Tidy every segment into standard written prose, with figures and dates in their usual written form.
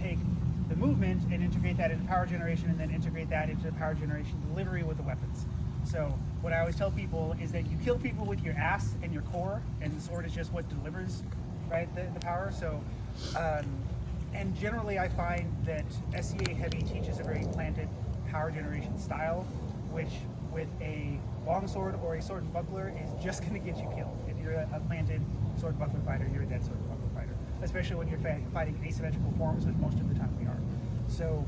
take the movement and integrate that into power generation, and then integrate that into power generation delivery with the weapons. So what I always tell people is that you kill people with your ass and your core, and the sword is just what delivers, right, the power. So, and generally I find that SCA Heavy teaches a very planted power generation style, which with a longsword or a sword and buckler is just going to get you killed. If you're a planted sword and buckler fighter, you're a dead sword and buckler fighter, especially when you're fighting asymmetrical forms, which most of the time we are. So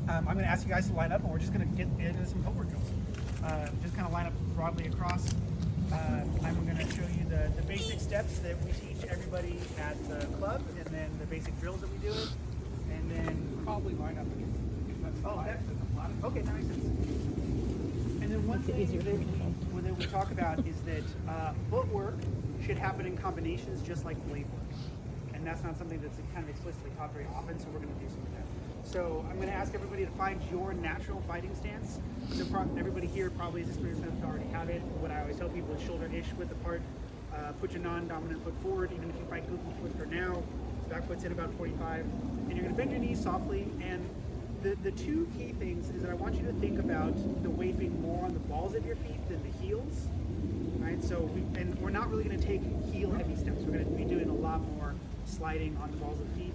I'm going to ask you guys to line up, and we're just going to get into some footwork drills. Just kind of line up broadly across. I'm going to show you the basic steps that we teach everybody at the club, and then the basic drills that we do it, and then Probably line up. okay, that makes sense. And then one thing that we talk about is that footwork should happen in combinations just like blade work, and that's not something that's kind of explicitly taught very often, so we're going to do some of that. So I'm going to ask everybody to find your natural fighting stance. So everybody here probably is experienced enough to already have it. What I always tell people is shoulder-ish width apart. Put your non-dominant foot forward, even if you fight goofy foot for now. Back foot's in about 45. And you're going to bend your knees softly. And the two key things is that I want you to think about the weight being more on the balls of your feet than the heels. Right? So we're not really going to take heel-heavy steps. We're going to be doing a lot more sliding on the balls of the feet.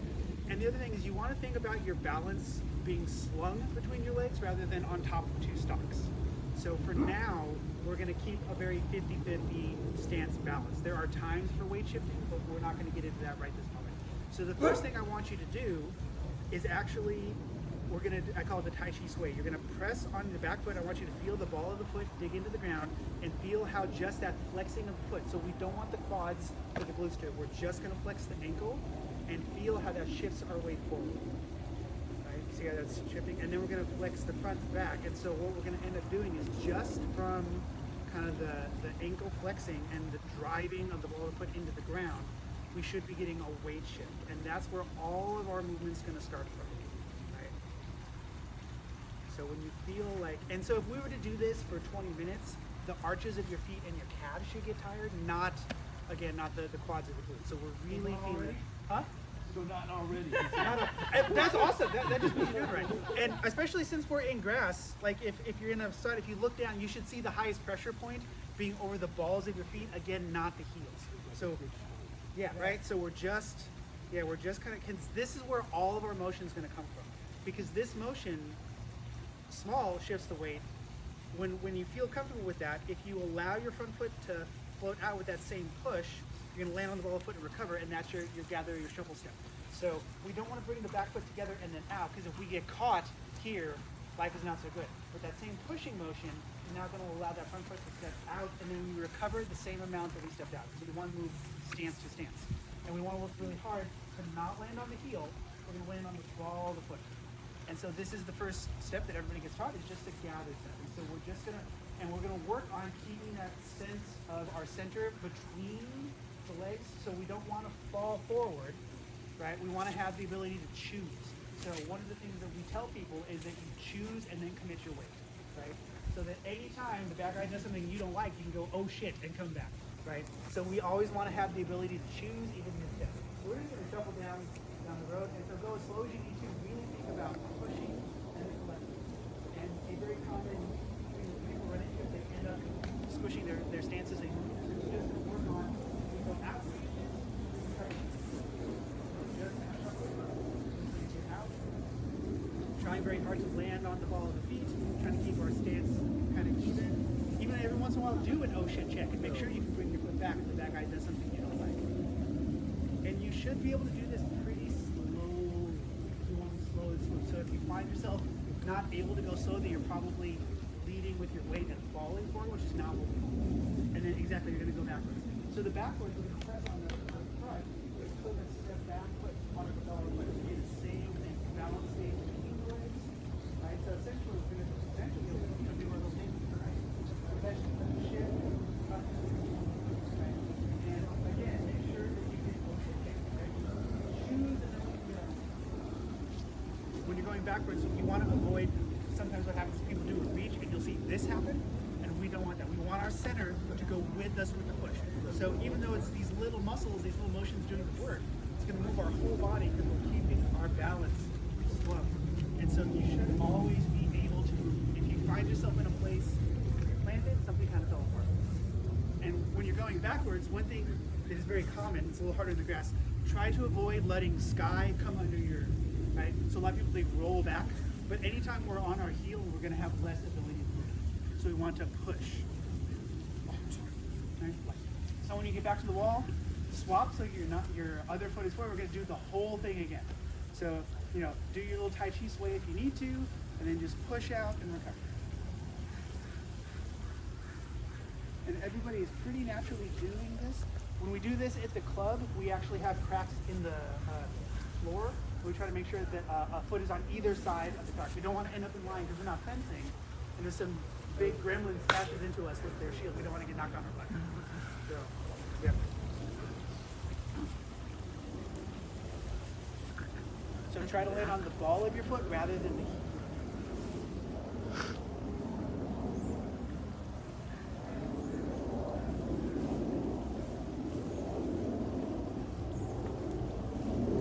And the other thing is you want to think about your balance being slung between your legs rather than on top of two stocks. So for now, we're going to keep a very 50-50 stance balance. There are times for weight shifting, but we're not going to get into that right this moment. So the first thing I want you to do is actually, I call it the Tai Chi sway. You're going to press on the back foot. I want you to feel the ball of the foot dig into the ground and feel how just that flexing of the foot. So we don't want the quads or the glutes to it. We're just going to flex the ankle and feel how that shifts our weight forward. Right? See how that's shifting? And then we're going to flex the front back. And so what we're going to end up doing is just from kind of the ankle flexing and the driving of the ball of the foot into the ground, we should be getting a weight shift. And that's where all of our movement's going to start from. Right? So when you feel like, and so if we were to do this for 20 minutes, the arches of your feet and your calves should get tired, not the quads of the glutes. So we're really feeling, huh? So not already. That's awesome. That just means you're doing right. And especially since we're in grass, like if you're in a side, if you look down, you should see the highest pressure point being over the balls of your feet. Again, not the heels. So, yeah, right. So we're just kind of. Cause this is where all of our motion is going to come from, because this motion, small, shifts the weight. When you feel comfortable with that, if you allow your front foot to float out with that same push, you're going to land on the ball of foot and recover, and that's your gather, your shuffle step. So we don't want to bring the back foot together and then out, because if we get caught here, life is not so good. With that same pushing motion, you're now going to allow that front foot to step out, and then we recover the same amount that we stepped out. So we want to move stance to stance. And we want to work really hard to not land on the heel, we're going to land on the ball of the foot. And so this is the first step that everybody gets taught, is just a gather step. And so we're just going to, and we're going to work on keeping that sense of our center between the legs, so we don't want to fall forward, right? We want to have the ability to choose. So one of the things that we tell people is that you choose and then commit your weight, right? So that anytime the bad guy does something you don't like, you can go, oh shit, and come back, right? So we always want to have the ability to choose even mid-step. So we're just going to shuffle down the road, and so go as slow as you need to. Really think about pushing and then collecting. And a very common thing that people run into is they end up squishing their stances. They just going to work on go out. Trying very hard to land on the ball of the feet, trying to keep our stance kind of even. Even every once in a while, do an oh shit check and make sure you can bring your foot back if the bad guy does something you don't like. And you should be able to do this pretty slowly. You want to slow and smooth. So if you find yourself not able to go slow, then you're probably leading with your weight and falling forward, which is not what we want. And then exactly, you're going to go backwards. So the backwards, we're going to press on the front. Let's put a step back, put on the ball, but it's the same thing. Balance stays between the legs. Right? So essentially, we're going to do our little thing, right? Eventually, let me shift. Right? And again, make sure that you get motion kick, right? Choose and then when you're going backwards, you want to avoid, sometimes what happens is people do a reach and you'll see this happen, and we don't want that. We want our center to go with us with the push. So even though it's these little muscles, these little motions doing the work, it's going to move our whole body because we're keeping our balance going backwards, one thing that is very common, it's a little harder in the grass, try to avoid letting sky come under your, right? So a lot of people, they roll back, but anytime we're on our heel, we're gonna have less ability to move. So we want to push. Right? So when you get back to the wall, swap so your other foot is forward. We're gonna do the whole thing again. So, do your little Tai Chi sway if you need to, and then just push out and recover. And everybody is pretty naturally doing this. When we do this at the club, we actually have cracks in the floor. We try to make sure that a foot is on either side of the crack. We don't want to end up in line because we're not fencing, and there's some big gremlin smashes into us with their shield. We don't want to get knocked on our butt. So, yeah. So try to land on the ball of your foot rather than the heel.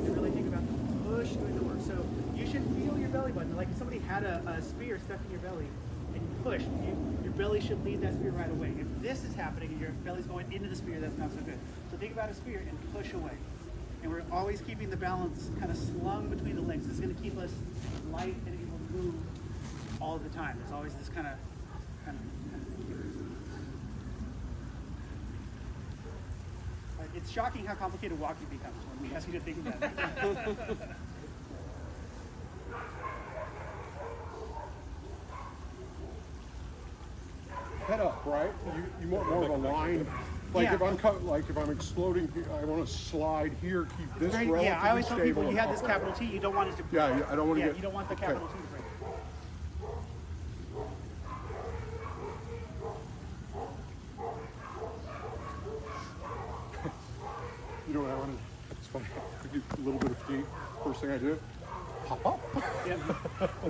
You really think about the push doing the work. So you should feel your belly button. Like if somebody had a spear stuck in your belly and you push, your belly should lead that spear right away. If this is happening and your belly's going into the spear, that's not so good. So think about a spear and push away. And we're always keeping the balance kind of slung between the legs. This is going to keep us light and able to move all the time. There's always this kind of. It's shocking how complicated walking becomes when we ask you to think about it. Head up, right? You want more of a line. Like Yeah. if I'm exploding, I want to slide here, keep this relatively Yeah, I always tell people stable you have and this up. capital T, you don't want it to break. Yeah, I don't want to get. You don't want the okay. capital T to break. You know what I want to? It's funny. I do a little bit of tea. First thing I do, hop up. Yep.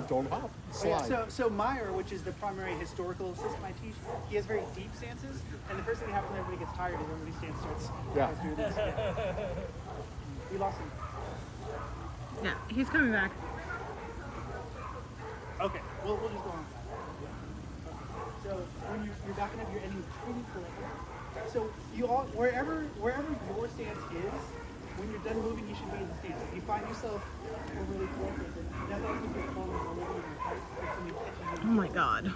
Don't hop. Oh, yeah. Slide. So Meyer, which is the primary historical system I teach, he has very deep stances, and the first thing that happens when everybody gets tired is everybody starts to do this. Yeah. We lost him. Yeah, he's coming back. Okay, we'll just go on with that. Okay. So when you're backing up, you're ending pretty forward. So wherever your stance is, when you're done moving, you should be in the stance. If you find yourself overly forward, that's also your phone or living in your heart. Oh my god.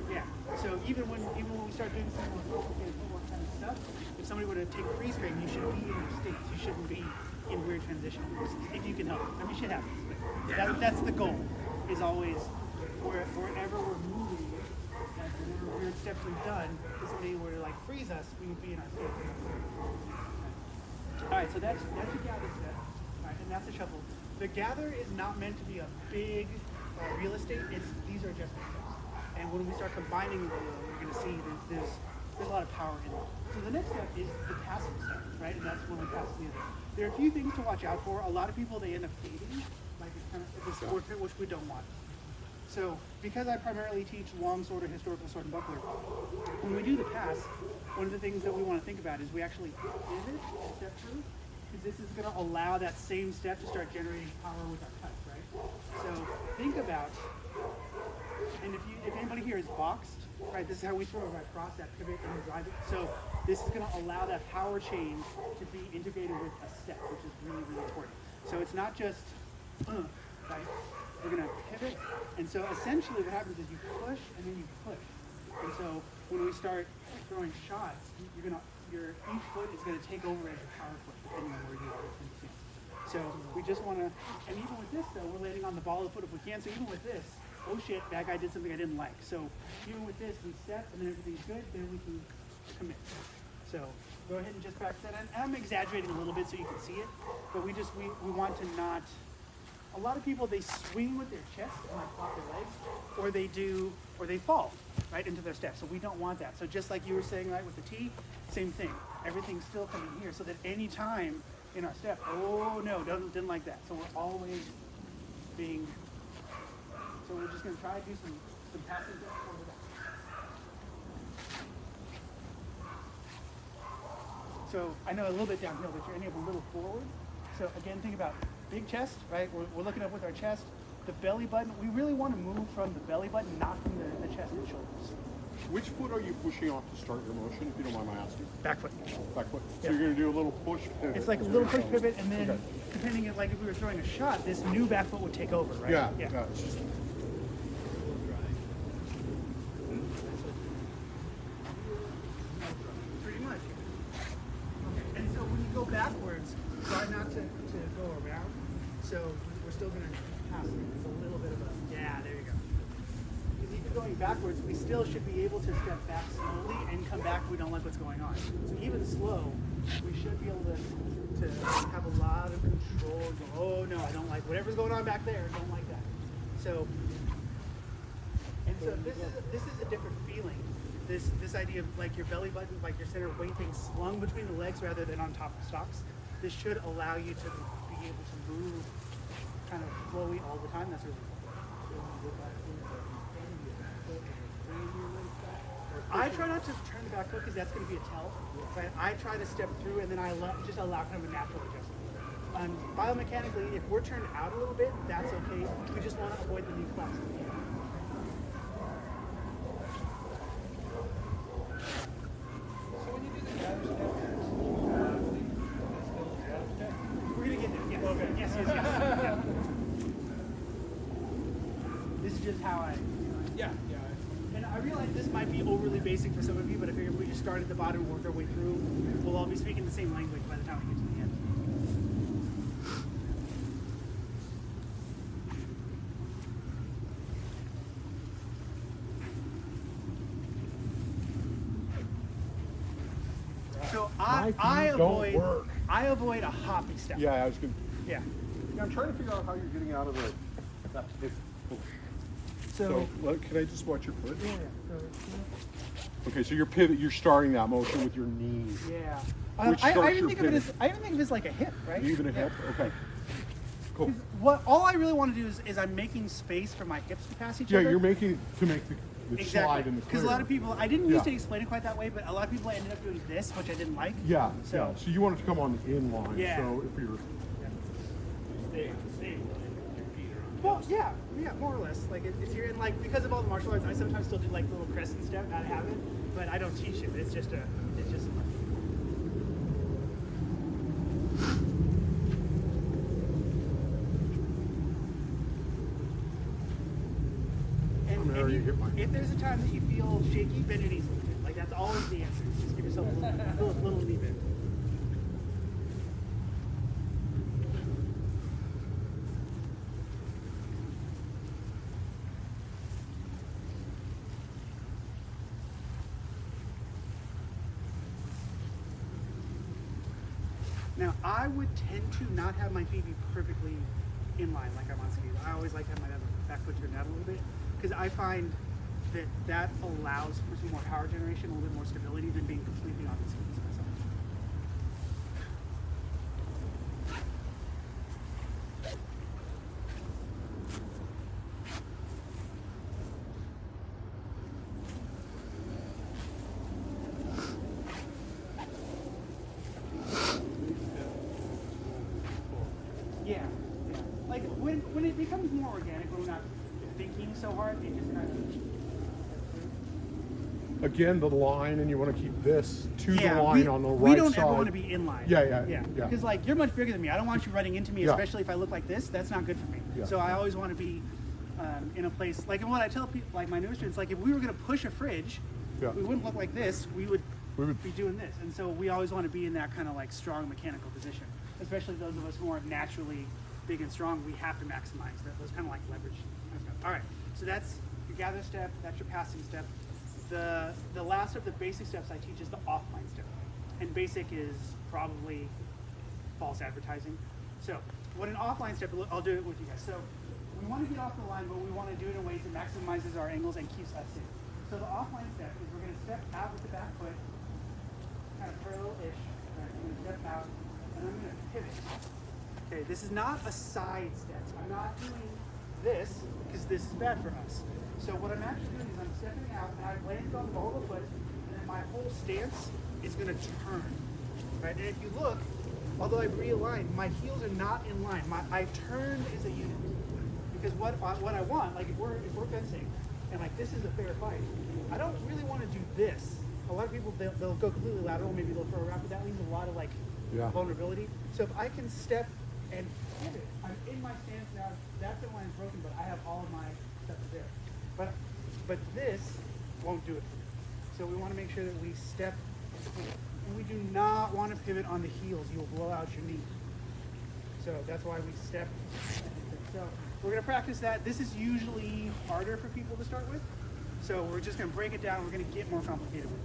Yeah. So even when we start doing some more complicated footwork kind of stuff, if somebody were to take freeze frame, you should be in your stance. You shouldn't be in weird transition positions if you can help it. I mean, shit happens. But that's the goal. Is always wherever we're moving, whenever weird steps we've done, if somebody were to like freeze us, we would be in our stance. All right. So that's your gather step. All right, and that's the shuffle. The gather is not meant to be a big real estate. These are just steps. And when we start combining them, you're going to see there's a lot of power in it. So the next step is the passive step, right? And that's when we pass the other. There are a few things to watch out for. A lot of people, they end up fading, like it's kind of this sword pit, which we don't want. So because I primarily teach long sword or historical sword and buckler, when we do the pass, one of the things that we want to think about is we actually pivot and step through, because this is going to allow that same step to start generating power with our cuts, right? So think about, and if anybody here is boxed, right, this is how we throw right across that pivot and drive it. So this is going to allow that power change to be integrated with a step, which is really, really important. So it's not just, right? We're going to pivot, and so essentially what happens is you push and then you push. And so when we start throwing shots, each foot is going to take over as your power foot, depending on where you are in the stance. So we just want to, and even with this though, we're landing on the ball of the foot if we can. So even with this, oh shit, that guy did something I didn't like. So even with this, we step and then everything's good, then we can commit. So go ahead and just practice that. And I'm exaggerating a little bit so you can see it, but we want to not. A lot of people, they swing with their chest and like pop their legs, or they fall right into their step. So we don't want that. So just like you were saying, right, with the T, same thing. Everything's still coming here, so that any time in our step, oh no, didn't like that. So we're always being. So we're just going to try to do some passing steps over that. So I know a little bit downhill, but you're ending up a little forward. So again, think about big chest, right? We're looking up with our chest. The belly button, we really want to move from the belly button, not from the chest and shoulders. Which foot are you pushing off to start your motion, if you don't mind my asking? Back foot. Back foot. So Yeah. you're going to do a little push pivot. It's like a is little what push you're telling pivot, me. and then Okay. depending on like if we were throwing a shot, this new back foot would take over, right? Yeah. It's just, Pretty much. And so when you go backwards, try not to go around. So we're still going to pass it. It's a little bit of a, yeah, there you go. Because even going backwards, we still should be able to step back slowly and come back if we don't like what's going on. So even slow, we should be able to have a lot of control. Go, oh no, I don't like whatever's going on back there. I don't like that. So, and so this is a different feeling. This idea of like your belly button, like your center weight being slung between the legs rather than on top of stocks. This should allow you to be able to move kind of flowy all the time. That's really cool. I try not to turn the back foot because that's going to be a tell. Right? I try to step through and then I just allow kind of a natural adjustment. Biomechanically, if we're turned out a little bit, that's okay. We just want to avoid the knee flex. We're going to get there. Yes. Okay. Yes. Yeah. This is just how I. Yeah. And I realize this might be overly basic for some of you, but I figure if we just start at the bottom and work our way through, we'll all be speaking the same language by the time we get to the end. So I don't work. avoid a hoppy step. yeah, I was going to. Yeah. Yeah, I'm trying to figure out how you're getting out of that pivot. So, Can I just watch your foot? yeah. Okay, so your pivot, you're starting that motion with your knees. Yeah. Which I starts even your think of it as pivot. I even think of it as like a hip, right? Even a hip? Okay. Cool. What all I really want to do is I'm making space for my hips to pass each Yeah, other. you're making it to make the slide in the Because clear. a lot of people, I didn't used to Yeah. explain it quite that way, but a lot of people ended up doing this, which I didn't like. Yeah, So- so you want it to come on the inline. Yeah. So if you're Well, yeah, more or less. Like it's here, and like because of all the martial arts, I sometimes still do like little crescent step out of habit, but I don't teach it. It's just. Where you hit my- If there's a time that you feel shaky, bend your knees a little bit. Like that's always the answer. Just give yourself a little knee bend. Now, I would tend to not have my feet be perfectly in line like I'm on skis. I always like to have my back foot turned out a little bit because I find that allows for some more power generation, a little bit more stability than being completely on the skis myself. Yeah. Like when it becomes more organic, when we're not thinking so hard, it just kind of. again the line, and you want to keep this to the Yeah, line on the right we don't side. ever want to be in line. Yeah. Because like you're much bigger than me. I don't want you running into me, Yeah. especially if I look like this. That's not good for me. Yeah. So I always want to be in a place like, and what I tell people, like my newer students, like if we were going to push a fridge, Yeah. we wouldn't look like this. We would We would- be doing this. And so we always want to be in that kind of like strong mechanical position. Especially those of us who aren't naturally big and strong, we have to maximize that. Those kind of like leverage. All right. So that's your gather step. That's your passing step. The last of the basic steps I teach is the offline step. And basic is probably false advertising. So what an offline step, I'll do it with you guys. So we want to get off the line, but we want to do it in ways that maximizes our angles and keeps us safe. So the offline step is we're going to step out with the back foot, kind of parallel-ish. Right? I'm going to step out, and I'm going to pivot. Okay, this is not a side step. I'm not doing this because this is bad for us. So what I'm actually doing is I'm stepping out, and I've landed on the ball of the foot, and then my whole stance is going to turn. Right? And if you look, although I've realigned, my heels are not in line. I turned as a unit. Because what I want, like if we're fencing, and like this is a fair fight. I don't really want to do this. A lot of people, they'll go completely lateral, maybe they'll throw a wrap, but that leaves a lot of like vulnerability. So if I can step and pivot, I'm in my stance now, that fin line is broken, but I have all of my stuff there. But this won't do it. So we want to make sure that we step, and we do not want to pivot on the heels. You will blow out your knee. So that's why we step. So we're going to practice that. This is usually harder for people to start with. So we're just going to break it down. We're going to get more complicated with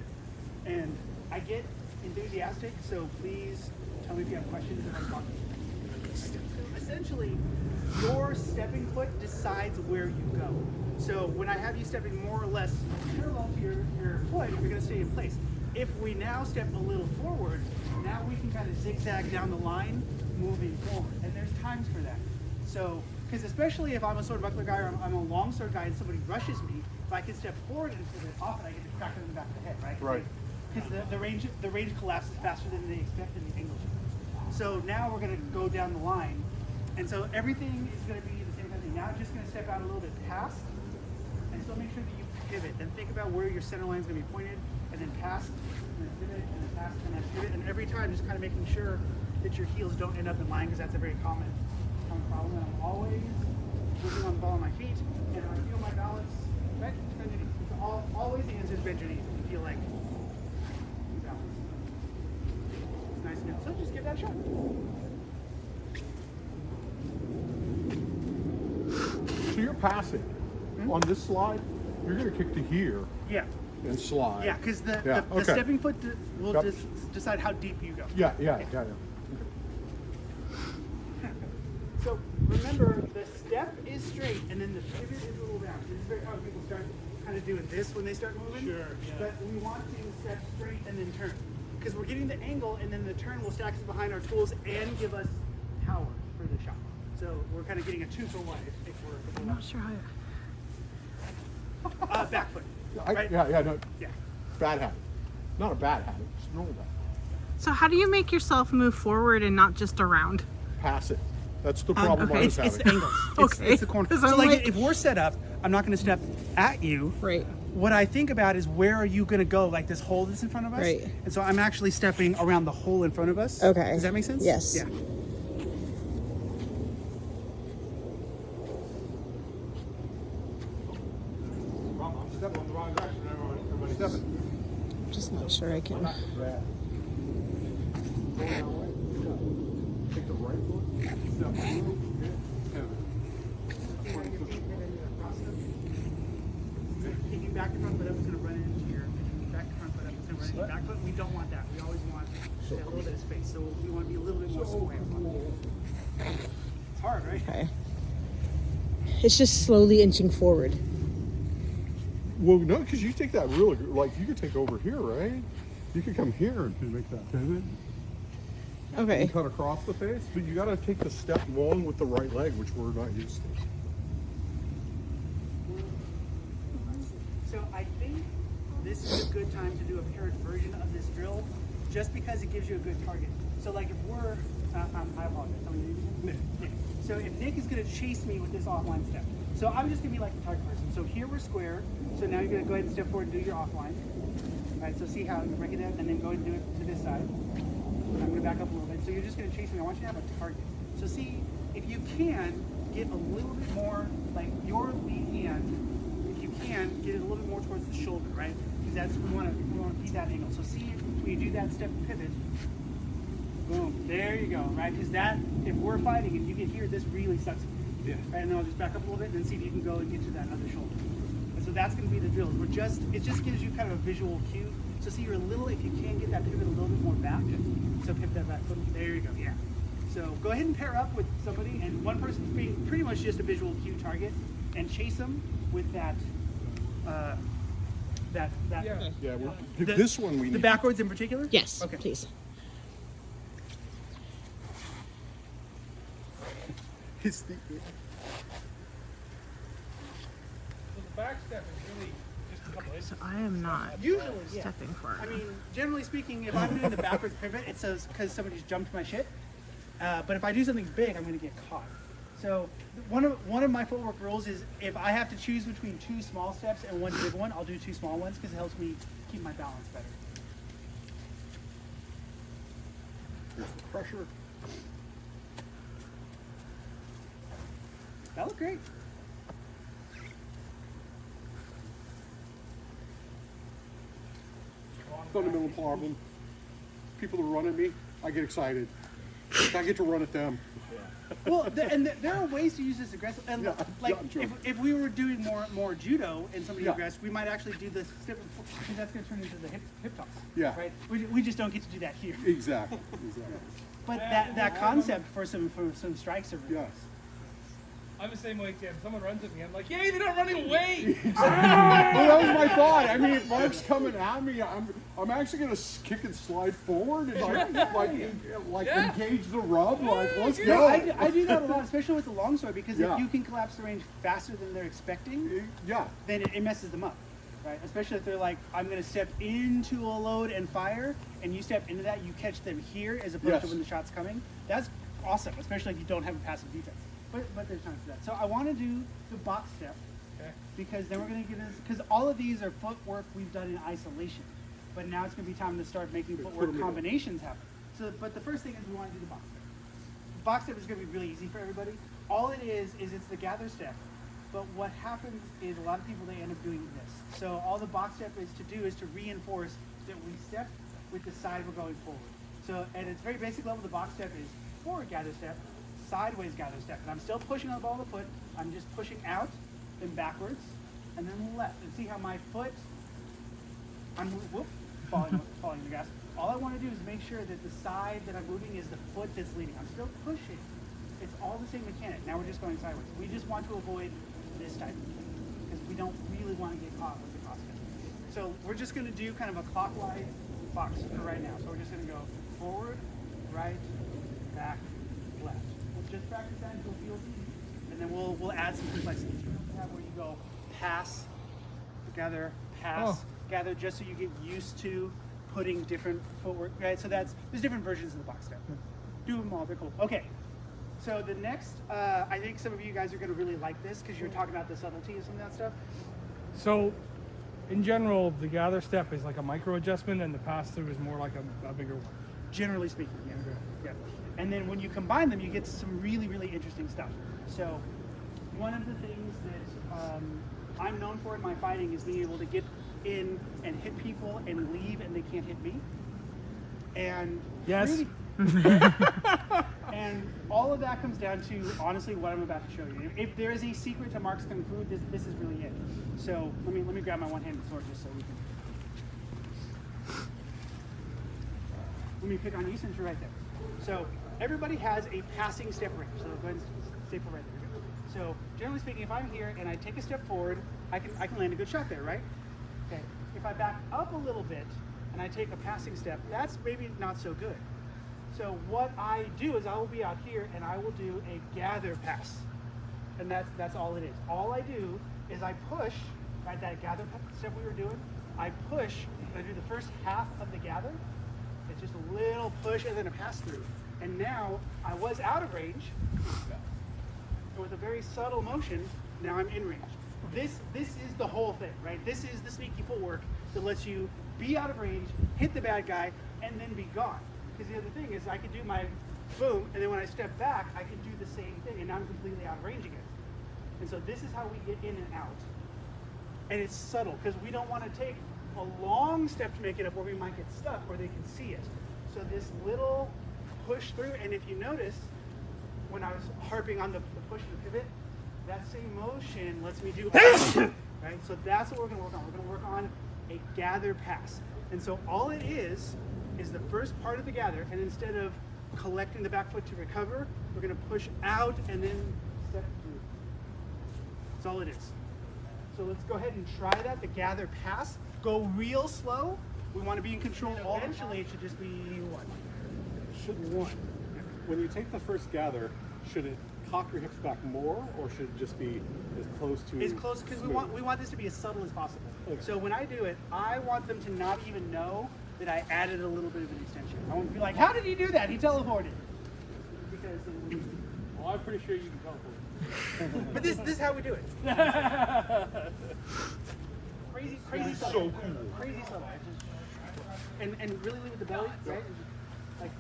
it. And I get enthusiastic, so please tell me if you have questions if I'm talking. So essentially, your stepping foot decides where you go. So when I have you stepping more or less parallel to your foot, you're going to stay in place. If we now step a little forward, now we can kind of zigzag down the line, moving forward. And there's times for that. So, because especially if I'm a sword buckler guy or I'm a long sword guy and somebody rushes me, if I can step forward and pivot, often I get to crack them in the back of the head, right? Right. Because the range collapses faster than they expect in the angle shift. So now we're going to go down the line. And so everything is going to be the same kind of thing. Now I'm just going to step out a little bit past. And still make sure that you pivot. Then think about where your center line is going to be pointed. And then past, and then pivot, and then past, and then pivot. And every time just kind of making sure that your heels don't end up in line, because that's a very common problem. And I'm always moving on the ball on my feet. And I feel my balance, right? Bend your knees. So always the answer is bend your knees. If you feel like you balance. It's nice and good. So just give that a shot. So you're passing. On this slide, you're going to kick to here Yeah. and slide. Yeah, because the okay. stepping foot will Yep. decide how deep you go. Yeah. So remember, the step is straight, and then the pivot is a little down. This is very hard. People start kind of doing this when they start moving. Sure, yeah. But we want to step straight and then turn, because we're getting the angle, and then the turn will stack us behind our tools and give us power for the shot. So we're kind of getting a 2-for-1 if we're I'm not sure how. back foot. No, Yeah. bad habit. Not a bad habit, it's a normal habit. So how do you make yourself move forward and not just around? Pass it. That's the problem okay. I was It's having. the angles. Okay. It's the corner. 'Cause So I'm like, like- if we're set up, I'm not going to step at you. Right. What I think about is where are you going to go? Like this hole that's in front of us. Right. And so I'm actually stepping around the hole in front of us. Okay. Does that make sense? Yes. Yeah. I'm stepping in the wrong direction. Everybody's stepping. I'm just not sure I can. Bad. Going that way. Take the right foot. Step through. Kicking back and front foot up is going to run into your back and front foot up. It's going to run into your back foot. We don't want that. We always want a little bit of space. So we want to be a little bit more square. It's hard, right? Okay. It's just slowly inching forward. Well, no, because you take that really good. Like, you could take over here, right? You could come here and make that pivot Okay. and cut across the face. But you got to take the step long with the right leg, which we're not used to. So I think this is a good time to do a paired version of this drill, just because it gives you a good target. So like if we're, I apologize, tell me your name. Nick. So if Nick is going to chase me with this offline step, so I'm just going to be like the target person. So here we're square. So now you're going to go ahead and step forward and do your offline. All right, so see how you break it down, and then go ahead and do it to this side. I'm going to back up a little bit. So you're just going to chase me. I want you to have a target. So see, if you can, get a little bit more, like your lead hand, if you can, get it a little bit more towards the shoulder, right? Because that's, we want to beat that angle. So see, when you do that step pivot, boom, there you go, right? Because that, if we're fighting, if you get here, this really sucks. Yeah. Right, and then I'll just back up a little bit and then see if you can go and get to that other shoulder. And so that's going to be the drill. It just gives you kind of a visual cue. So see, you're a little, if you can get that pivot a little bit more back, so pivot that back foot. There you go, yeah. So go ahead and pair up with somebody, and one person's being pretty much just a visual cue target, and chase them with that, Yeah, The- this one we the need. backwards in particular? Yes, Okay. please. It's the, So the back step is really just a couple inches. So I am not Usually, yeah. stepping forward. I mean, generally speaking, if I'm doing the backwards pivot, it says because somebody's jumped my shit. But if I do something big, I'm going to get caught. So one of my footwork rules is if I have to choose between 2 small steps and 1 big one, I'll do 2 small ones because it helps me keep my balance better. Here's the pressure. That looked great. Fundamental problem. People that run at me, I get excited. I get to run at them. Well, there are ways to use this aggressive. And Yeah, like, I'm sure. if we were doing more judo and somebody Yeah. aggressive, we might actually do this step because that's going to turn into the hip toss. Yeah. Right. We just don't get to do that here. Exactly. Exactly. But that concept for some strikes are really Yes. I'm the same way, Tim. Someone runs at me, I'm like, yay, they're not running away! Well, that was my thought. I mean, if Mark's coming at me, I'm actually gonna kick and slide forward and like Yeah. engage the rub. Like, let's Yeah, go. I do that a lot, especially with the longsword, because Yeah. if you can collapse the range faster than they're expecting, Yeah. then it messes them up, right? Especially if they're like, I'm going to step into a load and fire, and you step into that, you catch them here as opposed Yes. to when the shot's coming. That's awesome, especially if you don't have a passive defense. But there's times for that. So I want to do the box step, Okay. because then we're going to get this, because all of these are footwork we've done in isolation. But now it's going to be time to start making Put 'em footwork in. combinations happen. So, but the first thing is we want to do the box step. The box step is going to be really easy for everybody. All it is it's the gather step. But what happens is a lot of people, they end up doing this. So all the box step is to do is to reinforce that we step with the side we're going forward. So at its very basic level, the box step is forward gather step, sideways gather step. And I'm still pushing on the ball of the foot. I'm just pushing out, then backwards, and then left. And see how my foot, I'm falling the gas. All I want to do is make sure that the side that I'm moving is the foot that's leading. I'm still pushing. It's all the same mechanic. Now we're just going sideways. We just want to avoid this type of thing because we don't really want to get caught with the cross step. So we're just going to do kind of a clockwise box for right now. So we're just going to go forward, right, back, left. We'll just practice that until it feels easy, and then we'll add some complexity. You have where you go pass, gather, pass, gather, just so you get used to putting different footwork. Right. So there's different versions of the box step. Do them all. They're cool. Okay. So the next, I think some of you guys are going to really like this because you're talking about the subtlety of some of that stuff. So, in general, the gather step is like a micro adjustment, and the pass through is more like a bigger one. Generally speaking, yeah. And then when you combine them, you get some really, really interesting stuff. So one of the things that I'm known for in my fighting is being able to get in and hit people and leave and they can't hit me. And Yes. really- and all of that comes down to, honestly, what I'm about to show you. If there is a secret to Marc's Kung Fu, this is really it. So let me grab my one-handed sword just so we can. Let me pick on you since you're right there. So everybody has a passing step range. So go ahead and stay for right there. So generally speaking, if I'm here and I take a step forward, I can land a good shot there, right? Okay. If I back up a little bit and I take a passing step, that's maybe not so good. So what I do is I will be out here and I will do a gather pass. And that's all it is. All I do is I push, right, that gather step we were doing, I push, I do the first half of the gather. It's just a little push and then a pass through. And now I was out of range. So with a very subtle motion, now I'm in range. This is the whole thing, right? This is the sneaky footwork that lets you be out of range, hit the bad guy, and then be gone. Because the other thing is I could do my boom, and then when I step back, I can do the same thing, and now I'm completely out of range again. And so this is how we get in and out. And it's subtle, because we don't want to take a long step to make it up where we might get stuck, where they can see it. So this little push through, and if you notice, when I was harping on the push and the pivot, that same motion lets me do right? So that's what we're going to work on. We're going to work on a gather pass. And so all it is the first part of the gather, and instead of collecting the back foot to recover, we're going to push out and then step through. That's all it is. So let's go ahead and try that, the gather pass. Go real slow. We want to be in control. Eventually, it should just be one. Should one. When you take the first gather, should it cock your hips back more, or should it just be as close to As close, because we want this to be as subtle as possible. Okay. So when I do it, I want them to not even know that I added a little bit of an extension. I want to be like, how did he do that? He teleported. Because Well, I'm pretty sure you can tell. But this is how we do it. Crazy subtle. So cool. Crazy subtle. And really leave with the belly, right? Like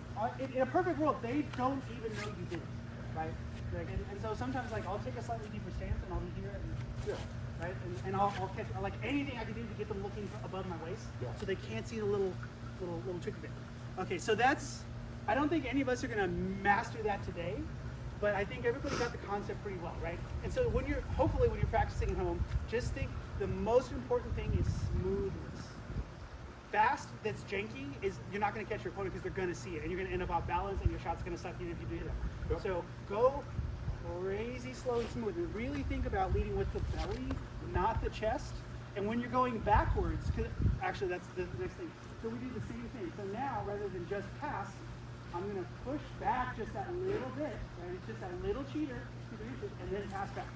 in a perfect world, they don't even know you did it, right? Like, and so sometimes like I'll take a slightly deeper stance and I'll be here and right, and I'll catch like anything I can do to get them looking above my waist, so they can't see the little trick bit. Okay, so that's. I don't think any of us are gonna master that today, but I think everybody got the concept pretty well, right? And so hopefully when you're practicing at home, just think the most important thing is smoothness. Fast that's janky is you're not going to catch your opponent because they're going to see it, and you're going to end up off balance, and your shot's going to suck even if you do that. Yep. So go crazy slow and smooth, and really think about leading with the belly, not the chest. And when you're going backwards, actually that's the next thing. So we do the same thing. So now rather than just pass, I'm going to push back just that little bit, right? It's just that little cheater, 2 inches, and then pass back.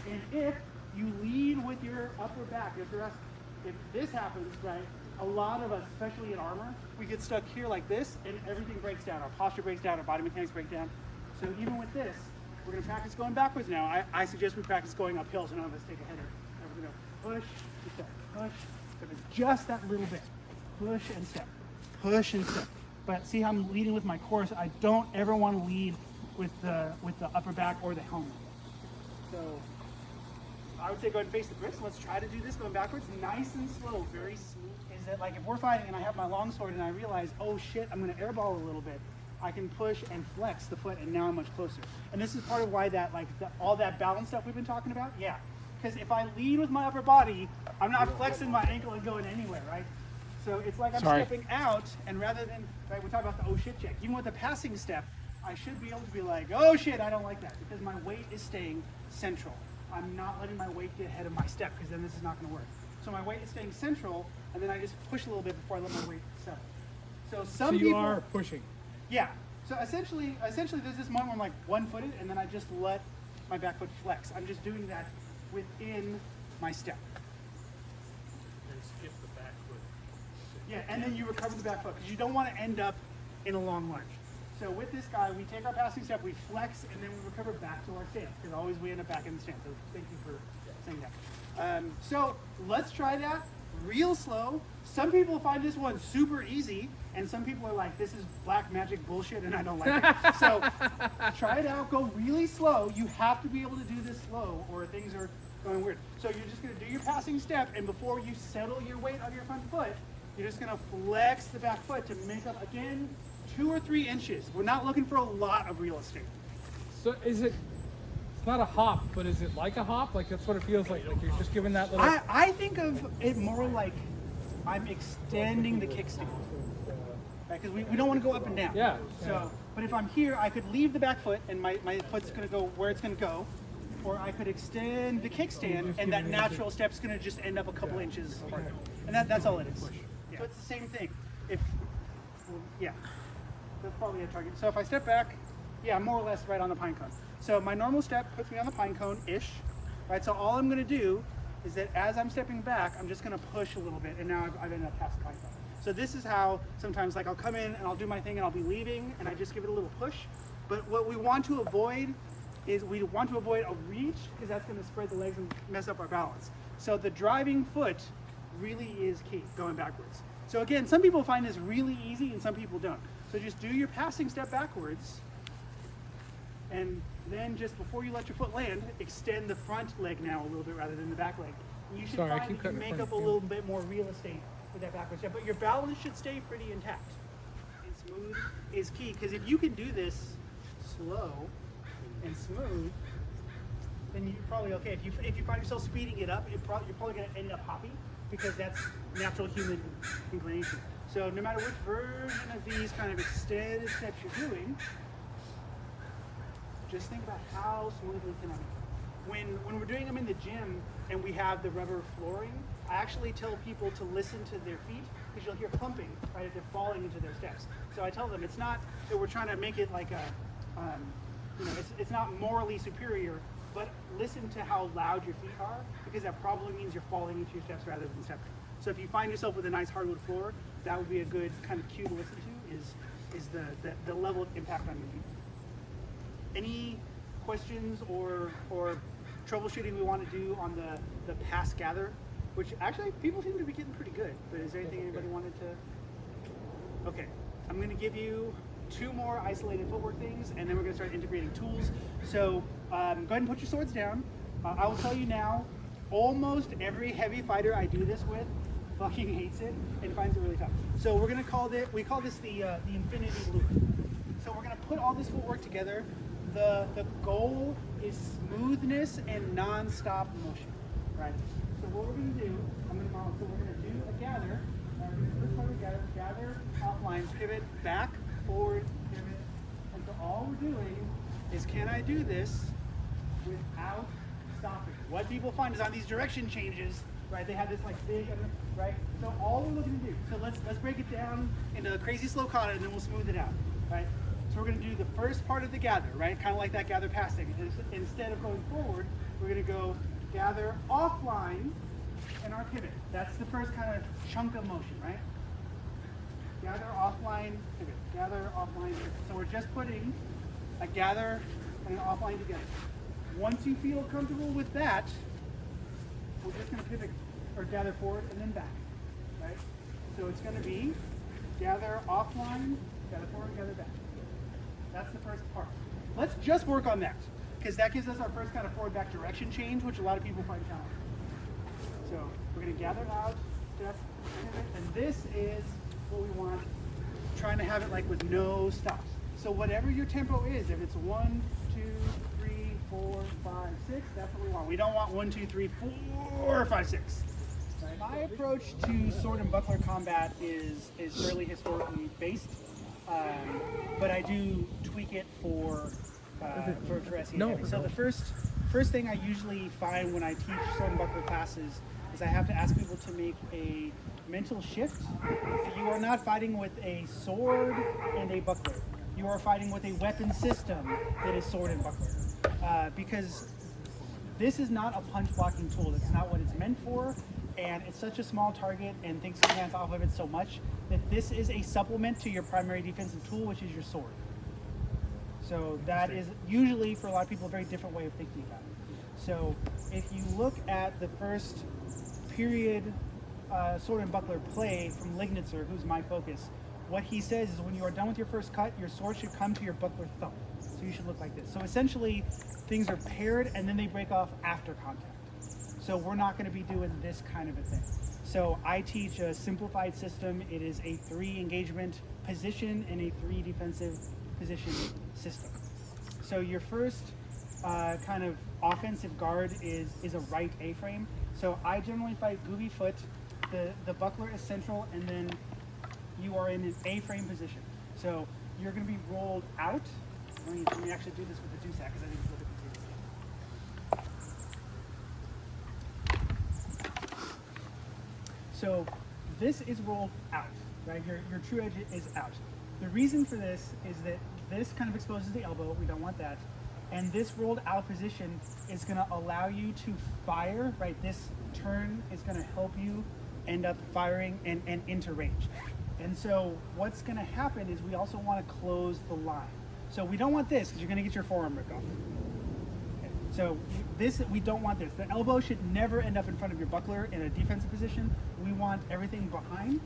And if you lead with your upper back, if this happens, right, a lot of us, especially in armor, we get stuck here like this, and everything breaks down. Our posture breaks down, our body mechanics break down. So even with this, we're going to practice going backwards now. I suggest we practice going uphill, so none of us take a header. And we're going to push, step, push, step, just that little bit. Push and step, push and step. But see how I'm leading with my core, so I don't ever want to lead with the upper back or the helmet. So I would say go ahead and face the bricks. Let's try to do this going backwards, nice and slow, very smooth. Is that like if we're fighting and I have my longsword and I realize, oh shit, I'm going to airball a little bit, I can push and flex the foot, and now I'm much closer. And this is part of why that all that balance stuff we've been talking about. Yeah, because if I lead with my upper body, I'm not flexing my ankle and going anywhere, right? So it's like I'm stepping out, and rather than, right, we talk about the oh shit check. Even with a passing step, I should be able to be like, oh shit, I don't like that, because my weight is staying central. I'm not letting my weight get ahead of my step, because then this is not going to work. So my weight is staying central, and then I just push a little bit before I let my weight settle. So some So you people are pushing. Yeah. So essentially there's this moment where I'm like one-footed, and then I just let my back foot flex. I'm just doing that within my step. And skip the back foot. Yeah, and then you recover the back foot because you don't want to end up in a long lunge. So with this guy, we take our passing step, we flex, and then we recover back to our stance because always we end up back in the stance. So thank you for saying that. So let's try that real slow. Some people find this one super easy, and some people are like, this is black magic bullshit, and I don't like it. So try it out. Go really slow. You have to be able to do this slow, or things are going weird. So you're just going to do your passing step, and before you settle your weight on your front foot, you're just going to flex the back foot to make up, again, 2 or 3 inches. We're not looking for a lot of real estate. So is it? It's not a hop, but is it like a hop? Like that's what it feels like. Like you're just giving that little. I think of it more like I'm extending the kickstand. Right? Because we don't want to go up and down. Yeah. So, but if I'm here, I could leave the back foot, and my foot's going to go where it's going to go. Or I could extend the kickstand, and that natural step's going to just end up a couple inches farther. And that's all it is. Yeah. So it's the same thing. Yeah, that's probably a target. So if I step back, yeah, more or less right on the pine cone. So my normal step puts me on the pine cone-ish, right? So all I'm going to do is that as I'm stepping back, I'm just going to push a little bit, and now I've ended up past the pine cone. So this is how sometimes, like, I'll come in and I'll do my thing and I'll be leaving, and I just give it a little push. But what we want to avoid is we want to avoid a reach, because that's going to spread the legs and mess up our balance. So the driving foot really is key, going backwards. So again, some people find this really easy and some people don't. So just do your passing step backwards, and then just before you let your foot land, extend the front leg now a little bit rather than the back leg. And you should find that you make up a little bit more real estate with that backwards step, but your balance should stay pretty intact. And smooth is key, because if you can do this slow and smooth, then you're probably okay. If you find yourself speeding it up, you're probably going to end up hoppy, because that's natural human inclination. So no matter which version of these kind of extended steps you're doing, just think about how smoothly can I make it. When we're doing them in the gym and we have the rubber flooring, I actually tell people to listen to their feet, because you'll hear clumping, right, if they're falling into their steps. So I tell them it's not that we're trying to make it like it's not morally superior, but listen to how loud your feet are, because that probably means you're falling into your steps rather than stepping. So if you find yourself with a nice hardwood floor, that would be a good kind of cue to listen to, is the level of impact on your feet. any questions or troubleshooting we want to do on the pass gather, which actually people seem to be getting pretty good, but is there anything anybody wanted to? Okay, I'm going to give you 2 more isolated footwork things, and then we're going to start integrating tools. So go ahead and put your swords down. I will tell you now, almost every heavy fighter I do this with fucking hates it and finds it really tough. So we're going to call this the infinity loop. So we're going to put all this footwork together. The goal is smoothness and non-stop motion, right? So what we're going to do, we're going to do a gather. First part of the gather, outline, pivot, back, forward, pivot. And so all we're doing is, can I do this without stopping? What people find is on these direction changes, right? They have this like big, right? So all we're looking to do, so let's break it down into a crazy slow kata, and then we'll smooth it out, right? So we're going to do the first part of the gather, right? Kind of like that gather passing. Instead of going forward, we're going to go gather offline and our pivot. That's the first kind of chunk of motion, right? Gather offline, pivot. Gather offline, pivot. So we're just putting a gather and an offline together. Once you feel comfortable with that, we're just going to pivot or gather forward and then back, right? So it's going to be gather offline, gather forward, gather back. That's the first part. Let's just work on that, because that gives us our first kind of forward-back direction change, which a lot of people find challenging. So we're going to gather out, step, and this is what we want, trying to have it like with no stops. So whatever your tempo is, if it's 1, 2, 3, 4, 5, 6, that's what we want. We don't want 1, 2, 3, 4, 5, 6. Right? My approach to sword and buckler combat is fairly historically based, but I do tweak it for SE. No, so the first thing I usually find when I teach sword and buckler classes is I have to ask people to make a mental shift. You are not fighting with a sword and a buckler. You are fighting with a weapon system that is sword and buckler. Because this is not a punch blocking tool. That's not what it's meant for. And it's such a small target and things can bounce off of it so much that this is a supplement to your primary defensive tool, which is your sword. So that is usually, for a lot of people, a very different way of thinking about it. So if you look at the first period sword and buckler play from Lignitzer, who's my focus, what he says is when you are done with your first cut, your sword should come to your buckler thumb. So you should look like this. So essentially, things are paired and then they break off after contact. So we're not going to be doing this kind of a thing. So I teach a simplified system. It is a 3 engagement position and a 3 defensive position system. So your first kind of offensive guard is a right A-frame. So I generally fight Gooby foot. The buckler is central, and then you are in an A-frame position. So you're going to be rolled out. Let me actually do this with the Deusac because I think it's a little bit easier. So this is rolled out, right? Your true edge is out. The reason for this is that this kind of exposes the elbow. We don't want that. And this rolled out position is going to allow you to fire, right? This turn is going to help you end up firing and into range. And so what's going to happen is we also want to close the line. So we don't want this because you're going to get your forearm ripped off. Okay. So this, we don't want this. The elbow should never end up in front of your buckler in a defensive position. We want everything behind,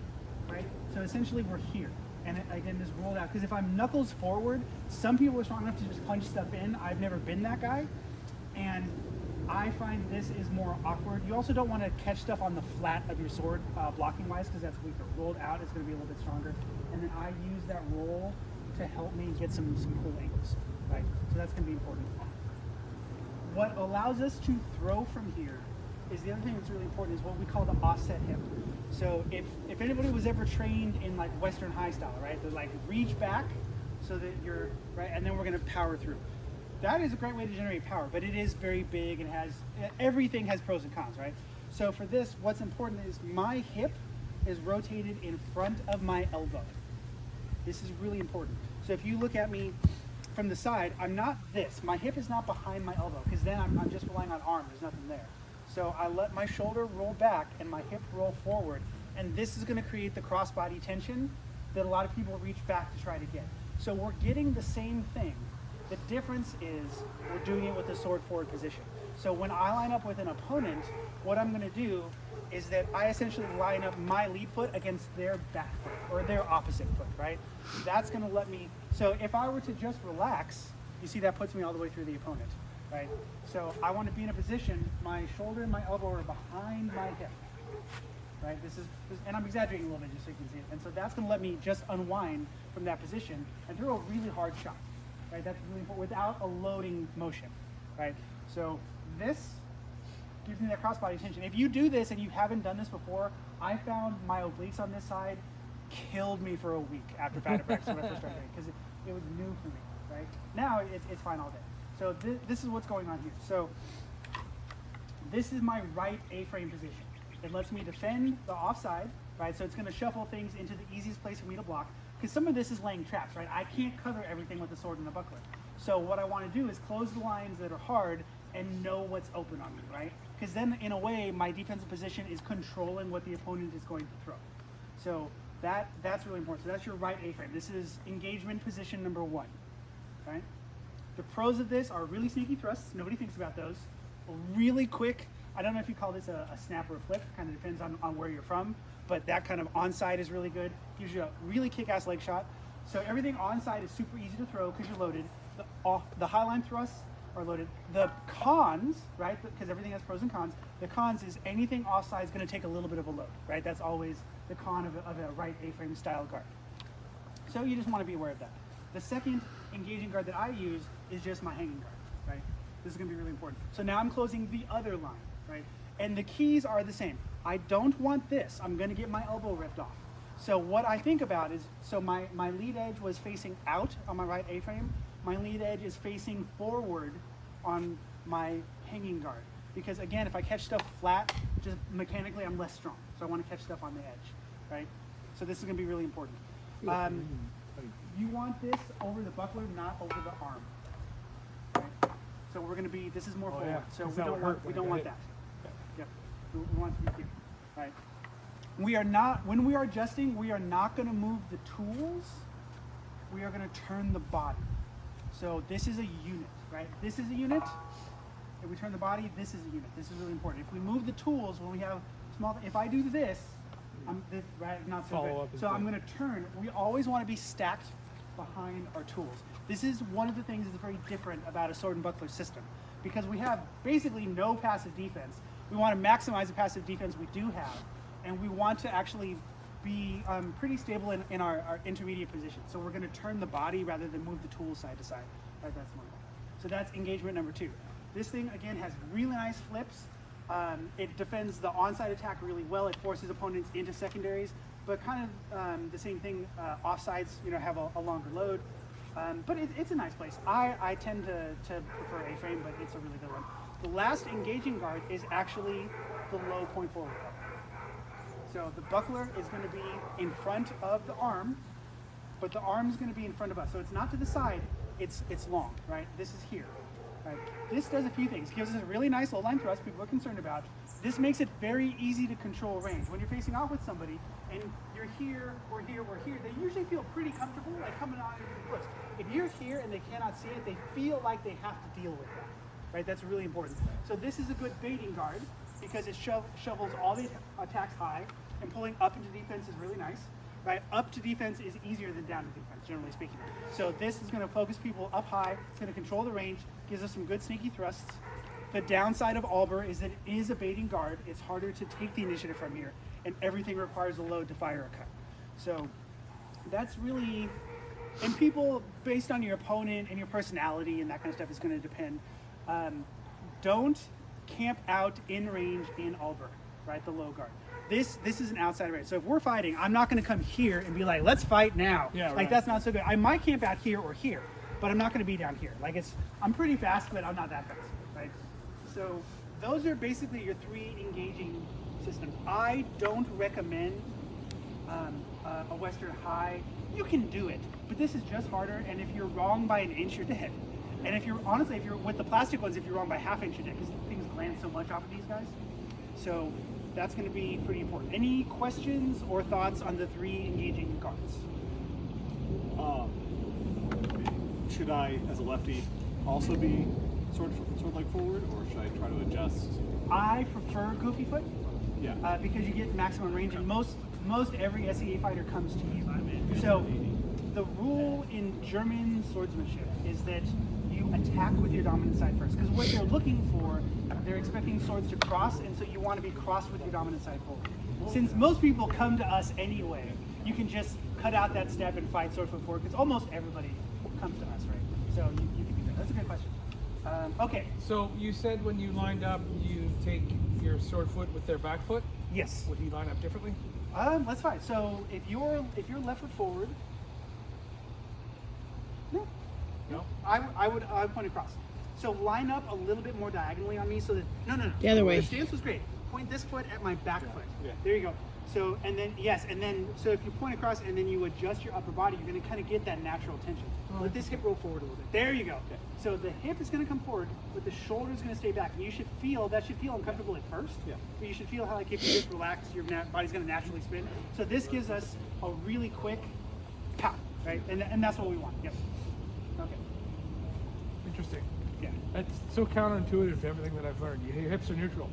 right? So essentially we're here. And it, again, this rolled out. Because if I'm knuckles forward, some people are strong enough to just punch stuff in. I've never been that guy. And I find this is more awkward. You also don't want to catch stuff on the flat of your sword, blocking-wise, because that's weaker. Rolled out is going to be a little bit stronger. And then I use that roll to help me get some cool angles, right? So that's going to be important. What allows us to throw from here is the other thing that's really important is what we call the offset hip. So if anybody was ever trained in like Western high style, right? They like reach back so that you're, right? And then we're going to power through. That is a great way to generate power, but it is very big and has, everything has pros and cons, right? So for this, what's important is my hip is rotated in front of my elbow. This is really important. So if you look at me from the side, I'm not this. My hip is not behind my elbow because then I'm just relying on arm. There's nothing there. So I let my shoulder roll back and my hip roll forward. And this is going to create the crossbody tension that a lot of people reach back to try to get. So we're getting the same thing The difference is we're doing it with the sword forward position. So when I line up with an opponent, what I'm going to do is that I essentially line up my lead foot against their back foot or their opposite foot, right? That's going to let me, so if I were to just relax, you see that puts me all the way through the opponent, right? So I want to be in a position, my shoulder and my elbow are behind my hip, right? And I'm exaggerating a little bit just so you can see it. And so that's going to let me just unwind from that position and throw a really hard shot, right? That's really important without a loading motion, right? So this gives me that crossbody tension. If you do this and you haven't done this before, I found my obliques on this side killed me for a week after pattern practice when I first started because it was new for me, right? Now it's fine all day. So this is what's going on here. So this is my right A-frame position. It lets me defend the offside, right? So it's going to shuffle things into the easiest place for me to block because some of this is laying traps, right? I can't cover everything with the sword and the buckler. So what I want to do is close the lines that are hard and know what's open on me, right? Because then, in a way, my defensive position is controlling what the opponent is going to throw. So that's really important. So that's your right A-frame. This is engagement position number 1, right? The pros of this are really sneaky thrusts. Nobody thinks about those. Really quick, I don't know if you call this a snap or a flip. Kind of depends on where you're from. But that kind of onside is really good. Gives you a really kick-ass leg shot. So everything onside is super easy to throw because you're loaded. The highline thrusts are loaded. The cons, right, because everything has pros and cons, the cons is anything offside is going to take a little bit of a load, right? That's always the con of a right A-frame style guard. So you just want to be aware of that. The second engaging guard that I use is just my hanging guard, right? This is going to be really important. So now I'm closing the other line, right? And the keys are the same. I don't want this. I'm going to get my elbow ripped off. So what I think about is, so my lead edge was facing out on my right A-frame. My lead edge is facing forward on my hanging guard. Because again, if I catch stuff flat, just mechanically I'm less strong. So I want to catch stuff on the edge, right? So this is going to be really important. You want this over the buckler, not over the arm. Right? So we're going to be, this is more forward. yeah. So Because we that would hurt we when don't I want get that. Yep. We want it to be here, right? We are not, when we are adjusting, we are not going to move the tools. We are going to turn the body. So this is a unit, right? This is a unit. If we turn the body, this is a unit. This is really important. If we move the tools, when we have small, if I do this, right, not so Follow good. up is So I'm good. going to turn. We always want to be stacked behind our tools. This is one of the things that's very different about a sword and buckler system because we have basically no passive defense. We want to maximize the passive defense we do have, and we want to actually be pretty stable in our intermediate position. So we're going to turn the body rather than move the tools side to side. Right, that's one. So that's engagement number 2. This thing, again, has really nice flips. It defends the onside attack really well. It forces opponents into secondaries, but kind of the same thing, offsides, have a longer load. But it's a nice place. I tend to prefer A-frame, but it's a really good one. The last engaging guard is actually the low point forward guard. So the buckler is going to be in front of the arm, but the arm is going to be in front of us. So it's not to the side, it's long, right? This is here. Right? This does a few things. It gives us a really nice low line thrust people are concerned about. This makes it very easy to control range. When you're facing off with somebody and you're here or here or here, they usually feel pretty comfortable like coming on into the close. If you're here and they cannot see it, they feel like they have to deal with that. Right? That's really important. So this is a good baiting guard because it shovels all the attacks high, and pulling up into defense is really nice. Right? Up to defense is easier than down to defense, generally speaking. So this is going to focus people up high. It's going to control the range, gives us some good sneaky thrusts. The downside of Alber is that it is a baiting guard. It's harder to take the initiative from here, and everything requires a load to fire a cut. So that's really, and people, based on your opponent and your personality and that kind of stuff, is going to depend. Don't camp out in range in Alber, right? The low guard. This is an outside range. So if we're fighting, I'm not going to come here and be like, let's fight now. Yeah, like right. that's not so good. I might camp out here or here, but I'm not going to be down here. Like I'm pretty fast, but I'm not that fast, right? So those are basically your 3 engaging systems. I don't recommend a Western high. You can do it, but this is just harder. And if you're wrong by an inch, you're dead. And if you're with the plastic ones, if you're wrong by half inch, you're dead because things land so much off of these guys. So that's going to be pretty important. Any questions or thoughts on the 3 engaging guards? should I, as a lefty, also be sword leg forward, or should I try to adjust? I prefer goofy foot Yeah. because you get maximum range, and most every SEA fighter comes to you. So the rule in German swordsmanship is that you attack with your dominant side first, because what they're looking for, they're expecting swords to cross, and so you want to be crossed with your dominant side forward. Since most people come to us anyway, you can just cut out that step and fight sword foot forward, because almost everybody comes to us, right? So you can do that. That's a good question. Okay. So you said when you lined up, you take your sword foot with their back foot. Yes. Would he line up differently? That's fine. So if you're left foot forward, no, No. I would point across. So line up a little bit more diagonally on me, so that no. The other way. The stance was great. Point this foot at my back foot. Yeah. There you go. So and then so if you point across and then you adjust your upper body, you're going to kind of get that natural tension. Let this hip roll forward a little bit. There you go. Okay. So the hip is going to come forward, but the shoulder is going to stay back. And you should feel uncomfortable at first. Yeah. But you should feel how, like, if you just relax, your body's going to naturally spin. So this gives us a really quick pow, right? And that's what we want. Yep. Okay. Interesting. Yeah. That's so counterintuitive to everything that I've learned. Your hips are neutral.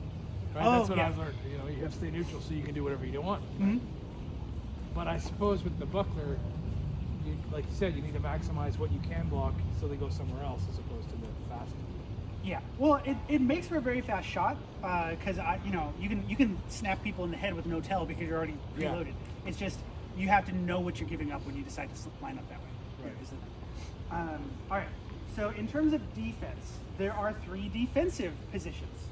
Right? Oh, That's what yeah. I've learned. You know, your hips stay neutral so you can do whatever you want. Mhm. But I suppose with the buckler, like you said, you need to maximize what you can block so they go somewhere else as opposed to the fast. Yeah. Well, it makes for a very fast shot because you can snap people in the head with no tell because you're already Yeah. reloaded. It's just you have to know what you're giving up when you decide to line up that way. Right. Isn't it? All right. So in terms of defense, there are 3 defensive positions,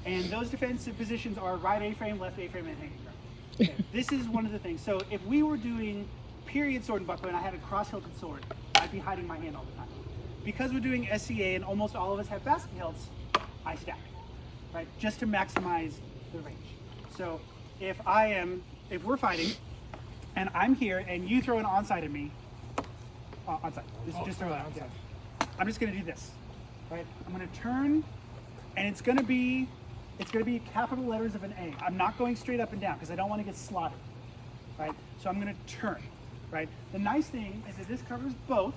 and those defensive positions are right A-frame, left A-frame, and hanging guard. Okay. This is one of the things. So if we were doing period sword and buckler and I had a cross-hilted sword, I'd be hiding my hand all the time. Because we're doing SCA and almost all of us have basket hilts, I stack, right? Just to maximize the range. So if we're fighting and I'm here and you throw an onside at me, onside, just throw it out. Yeah. I'm just gonna do this, right? I'm gonna turn and it's gonna be capital letters of an A. I'm not going straight up and down because I don't want to get slaughtered, right? So I'm going to turn, right? The nice thing is that this covers both,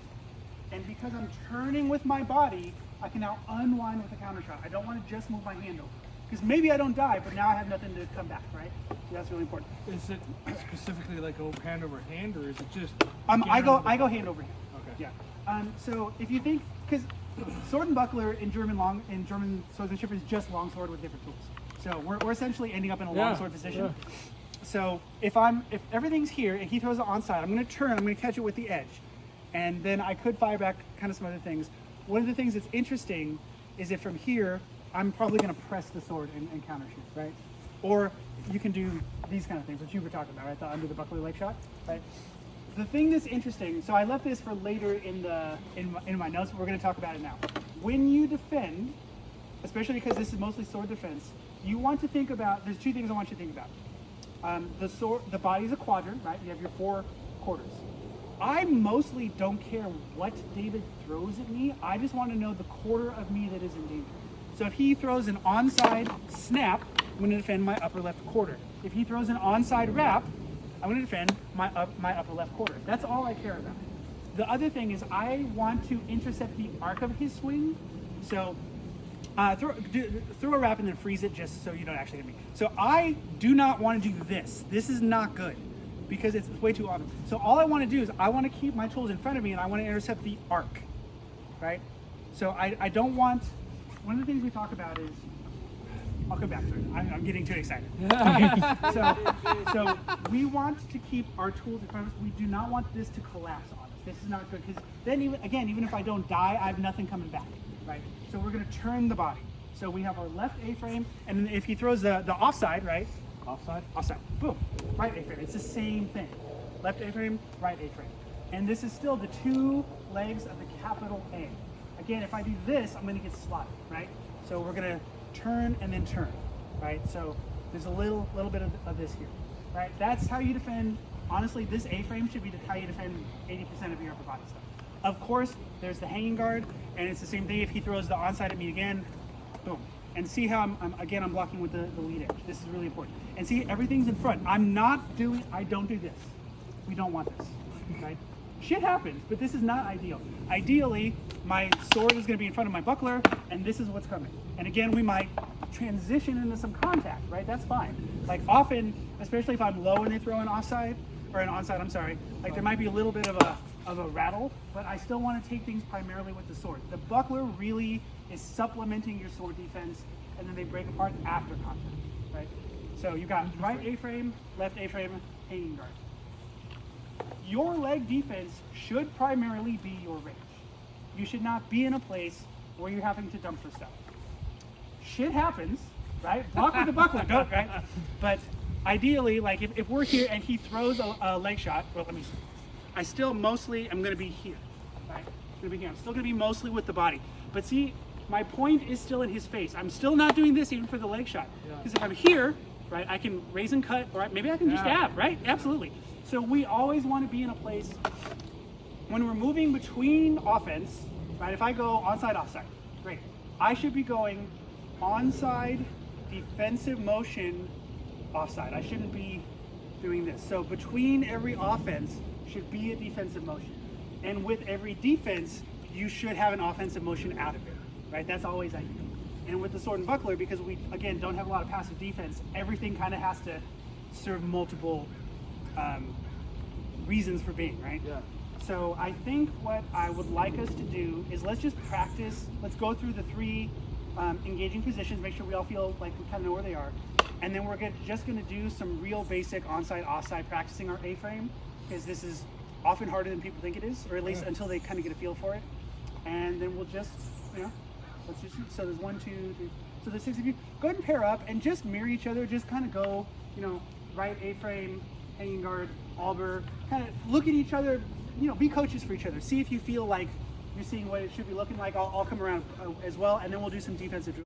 and because I'm turning with my body, I can now unwind with a counter shot. I don't want to just move my hand over because maybe I don't die, but now I have nothing to come back, right? So that's really important. Is it specifically like a hand over hand, or is it just? I go hand over hand. Okay. Yeah. So if you think, because sword and buckler in German swordsmanship is just longsword with different tools. So we're essentially ending up in a longsword position. Yeah. So if everything's here and he throws it onside, I'm going to turn. I'm going to catch it with the edge, and then I could fire back kind of some other things. One of the things that's interesting is that from here, I'm probably going to press the sword and counter shoot, right? Or you can do these kind of things, which you were talking about, right? The under the buckler leg shot, right? The thing that's interesting, so I left this for later in my notes, but we're going to talk about it now. When you defend, especially because this is mostly sword defense, you want to think about, there's 2 things I want you to think about. The body is a quadrant, right? You have your 4 quarters. I mostly don't care what David throws at me. I just want to know the quarter of me that is in danger. So if he throws an onside snap, I'm going to defend my upper left quarter. If he throws an onside wrap, I'm going to defend my upper left quarter. That's all I care about. The other thing is I want to intercept the arc of his swing. So throw a wrap and then freeze it just so you don't actually hit me. So I do not want to do this. This is not good because it's way too obvious. So all I want to do is I want to keep my tools in front of me and I want to intercept the arc, right? So I don't want, one of the things we talk about is, I'll come back to it. I'm getting too excited. So we want to keep our tools in front of us. We do not want this to collapse on us. This is not good because then even if I don't die, I have nothing coming back, right? So we're going to turn the body. So we have our left A-frame, and then if he throws the offside, right? Offside. Boom. Right A-frame. It's the same thing. Left A-frame, right A-frame. And this is still the 2 legs of the capital A. Again, if I do this, I'm going to get slotted, right? So we're going to turn and then turn, right? So there's a little bit of this here, right? That's how you defend. Honestly, this A-frame should be how you defend 80% of your upper body stuff. Of course, there's the hanging guard, and it's the same thing. If he throws the onside at me again, boom. And see how I'm blocking with the lead edge. This is really important. And see, everything's in front. I don't do this. We don't want this, right? shit happens, but this is not ideal. Ideally, my sword is going to be in front of my buckler, and this is what's coming. And again, we might transition into some contact, right? That's fine. Like often, especially if I'm low and they throw an offside, or an onside, I'm sorry, like there might be a little bit of a rattle, but I still want to take things primarily with the sword. The buckler really is supplementing your sword defense, and then they break apart after contact, right? So you've got right A-frame, left A-frame, hanging guard. Your leg defense should primarily be your range. You should not be in a place where you're having to dump for stuff. Shit happens, right? Block with the buckler, don't, right? But ideally, like if we're here and he throws a leg shot, well, let me see. I still mostly am gonna be here, right? I'm gonna be here. I'm still gonna be mostly with the body. But see, my point is still in his face. I'm still not doing this even for the leg shot. Because if I'm here, right, I can raise and cut, or maybe I can just ab, right? Absolutely. So we always want to be in a place when we're moving between offense, right? If I go onside, offside, great. I should be going onside, defensive motion, offside. I shouldn't be doing this. So between every offense should be a defensive motion. And with every defense, you should have an offensive motion out of it, right? That's always ideal. And with the sword and buckler, because we, again, don't have a lot of passive defense, everything kind of has to serve multiple reasons for being, right? Yeah. So I think what I would like us to do is let's just practice. Let's go through the 3 engaging positions, make sure we all feel like we kind of know where they are. And then we're just going to do some real basic onside, offside, practicing our A-frame, because this is often harder than people think it is, or at least until they kind of get a feel for it. And then we'll just, let's just, so there's 1, 2, 3, so there's 6 of you. Go ahead and pair up and just mirror each other. Just kind of go, right A-frame, hanging guard, alber, kind of look at each other, be coaches for each other. See if you feel like you're seeing what it should be looking like. I'll come around as well, and then we'll do some defensive